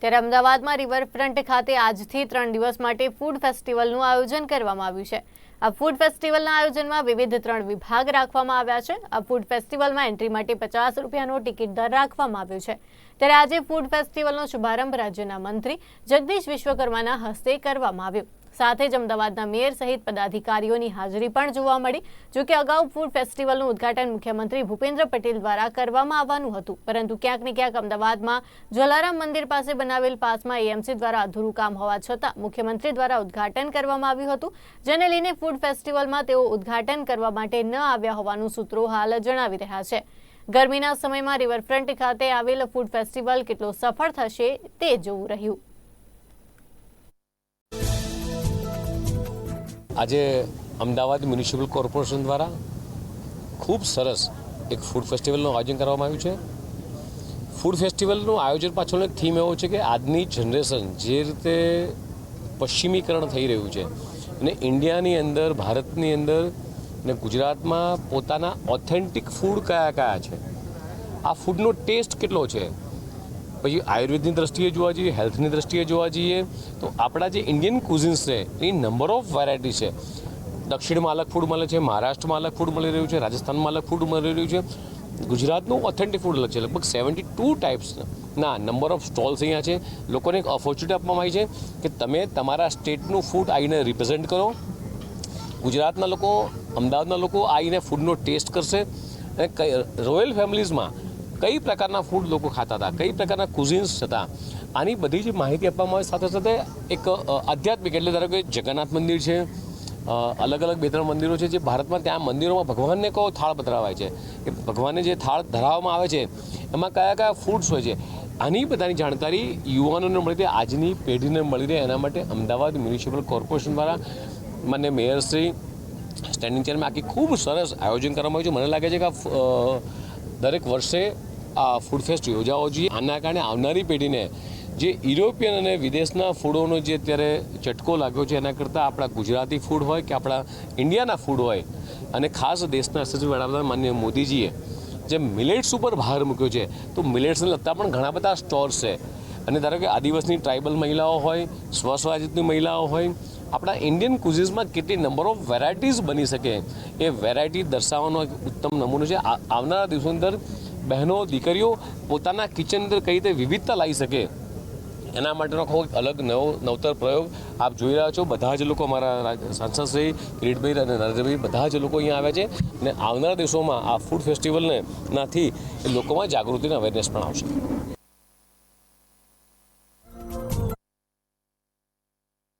ત્યારે અમદાવાદમાં રિવરફ્રન્ટ ખાતે આજથી 3 દિવસ માટે ફૂડ ફેસ્ટિવલનું આયોજન કરવામાં આવ્યું છે। આ ફૂડ ફેસ્ટિવલના આયોજનમાં વિવિધ 3 વિભાગ રાખવામાં આવ્યા છે। આ ફૂડ ફેસ્ટિવલમાં એન્ટ્રી માટે 50 રૂપિયાનો ટિકિટ દર રાખવામાં આવ્યો છે। ત્યારે આજે ફૂડ ફેસ્ટિવલનો શુભારંભ રાજ્યના મંત્રી જગદીશ વિશ્વકર્માના હસ્તે કરવામાં આવ્યો। સાથે જ અમદાવાદના મેયર સહિત પદાધિકારીઓની હાજરી પણ જોવા મળી। જો કે અગાઉ ફૂડ ફેસ્ટિવલનું ઉદ્ઘાટન મુખ્યમંત્રી ભૂપેન્દ્ર પટેલ દ્વારા કરવામાં આવવાનું હતું, પરંતુ ક્યાંક ને ક્યાંક અમદાવાદમાં જલારામ મંદિર પાસે બનાવેલ પાસમાં એએમસી દ્વારા અધૂરું કામ હોવા છતાં મુખ્યમંત્રી દ્વારા ઉદ્ઘાટન કરવામાં આવ્યું હતું, જેને લઈને ફૂડ ફેસ્ટિવલમાં તેઓ ઉદ્ઘાટન કરવા માટે ન આવ્યા હોવાનું સૂત્રો હાલ જણાવી રહ્યા છે। ગરમીના સમયમાં રિવરફ્રન્ટ ખાતે આવેલ ફૂડ ફેસ્ટિવલ કેટલો સફળ થશે તે જોવું રહ્યું। આજે અમદાવાદ મ્યુનિસિપલ કોર્પોરેશન દ્વારા ખૂબ સરસ એક ફૂડ ફેસ્ટિવલનું આયોજન કરવામાં આવ્યું છે। ફૂડ ફેસ્ટિવલનું આયોજન પાછળનો એક થીમ એવો છે કે આજની જનરેશન જે રીતે પશ્ચિમીકરણ થઈ રહ્યું છે અને ઇન્ડિયાની અંદર, ભારતની અંદર અને ગુજરાતમાં પોતાના ઓથેન્ટિક ફૂડ કયા કયા છે, આ ફૂડનો ટેસ્ટ કેટલો છે, પછી આયુર્વેદની દ્રષ્ટિએ જોવા જઈએ, હેલ્થની દ્રષ્ટિએ જોવા જઈએ તો આપણા જે ઇન્ડિયન કુઝિન્સ છે એની નંબર ઓફ વેરાયટી છે। દક્ષિણમાં અલગ ફૂડ મળે છે, મહારાષ્ટ્રમાં અલગ ફૂડ મળી રહ્યું છે, રાજસ્થાનમાં અલગ ફૂડ મળી રહ્યું છે, ગુજરાતનું ઓથેન્ટિક ફૂડ અલગ છે। લગભગ 72 ટાઈપ્સના નંબર ઓફ સ્ટોલ્સ અહીંયા છે। લોકોને એક ઓપોર્ચ્યુનિટી આપવામાં આવી છે કે તમે તમારા સ્ટેટનું ફૂડ આવીને રિપ્રેઝેન્ટ કરો। ગુજરાતના લોકો, અમદાવાદના લોકો આવીને ફૂડનો ટેસ્ટ કરશે અને રોયલ ફેમિલીઝમાં કઈ પ્રકારના ફૂડ લોકો ખાતા હતા, કઈ પ્રકારના કુઝિન્સ હતા, આની બધી જ માહિતી આપવામાં આવે। સાથે સાથે એક આધ્યાત્મિક, એટલે ધારો કે જગન્નાથ મંદિર છે, અલગ અલગ 2-3 મંદિરો છે જે ભારતમાં, ત્યાં મંદિરોમાં ભગવાનને કયો થાળ પધરાવાય છે, કે ભગવાનને જે થાળ ધરાવવામાં આવે છે એમાં કયા કયા ફૂડ્સ હોય છે, આની બધાની જાણકારી યુવાનોને મળી રહે, આજની પેઢીને મળી રહે, એના માટે અમદાવાદ મ્યુનિસિપલ કોર્પોરેશન દ્વારા માનનીય મેયરશ્રી, સ્ટેન્ડિંગ ચેરમેન આખી ખૂબ સરસ આયોજન કરવામાં આવ્યું છે। મને લાગે છે કે દરેક વર્ષે આ ફૂડ ફેસ્ટ યોજાવો જોઈએ। આના કારણે આવનારી પેઢીને જે યુરોપિયન અને વિદેશના ફૂડોનો જે અત્યારે ચટકો લાગ્યો છે એના કરતાં આપણા ગુજરાતી ફૂડ હોય કે આપણા ઇન્ડિયાના ફૂડ હોય, અને ખાસ દેશના યશસ્વી વડાપ્રધાન માનનીય મોદીજીએ જે મિલેટ્સ ઉપર ભાર મૂક્યો છે, તો મિલેટ્સને લગતા પણ ઘણા બધા સ્ટોર્સ છે। અને ધારો કે આદિવાસી ટ્રાઇબલ મહિલાઓ હોય, સ્વસ્વાયત્તની મહિલાઓ હોય, આપણા ઇન્ડિયન કુઝિન્સમાં કેટલી નંબર ઓફ વેરાયટીઝ બની શકે એ વેરાયટી દર્શાવવાનો એક ઉત્તમ નમૂનો છે। આવનારા દિવસોની અંદર બહેનો, દીકરીઓ પોતાના કિચન અંદર કઈ રીતે વિવિધતા લાવી શકે એના માટેનો ખૂબ અલગ નવતર પ્રયોગ આપ જોઈ રહ્યા છો। બધા જ લોકો, અમારા સાંસદ શ્રી કિરીટભાઈ અને નરેન્દ્રભાઈ, બધા જ લોકો અહીંયા આવ્યા છે અને આવનારા દિવસોમાં આ ફૂડ ફેસ્ટિવલને નાથી લોકોમાં જાગૃતિ અને અવેરનેસ પણ આવશે।